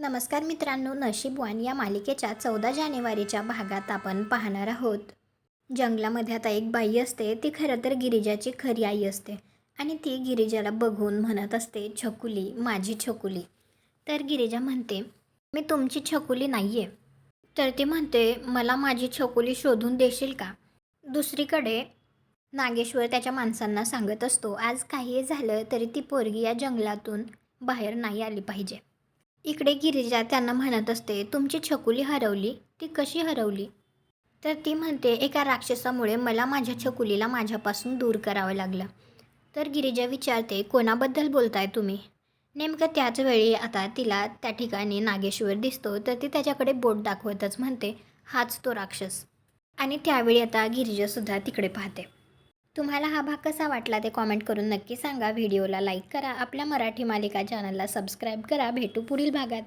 नमस्कार मित्रांनो, नशीबवान या मालिकेच्या 14 जानेवारीच्या भागात आपण पाहणार आहोत. जंगलामध्ये आता एक बाई असते. ती खरं तर गिरिजाची खरी आई असते आणि ती गिरिजाला बघून म्हणत असते, छकुली, माझी छकुली. तर गिरिजा म्हणते, मी तुमची छकुली नाही आहे. तर ती म्हणते, मला माझी छकुली शोधून देशील का? दुसरीकडे नागेश्वर त्याच्या माणसांना सांगत असतो, आज काहीही झालं तरी ती पोरगी या जंगलातून बाहेर नाही आली पाहिजे. इकडे गिरिजा त्यांना म्हणत असते, तुमची छकुली हरवली, ती कशी हरवली? तर ती म्हणते, एका राक्षसामुळे मला माझ्या छकुलीला माझ्यापासून दूर करावं लागलं. तर गिरिजा विचारते, कोणाबद्दल बोलताय तुम्ही? नेमकं त्याच वेळी आता तिला त्या ठिकाणी नागेश्वर दिसतो. तर ती त्याच्याकडे बोट दाखवतच म्हणते, हाच तो राक्षस. आणि त्यावेळी आता गिरिजासुद्धा तिकडे पाहते. तुम्हाला हा भाग कसा वाटला ते कॉमेंट करून नक्की सांगा. व्हिडिओला लाईक करा, आपल्या मराठी मालिका चॅनलला सबस्क्राईब करा. भेटू पुढील भागात.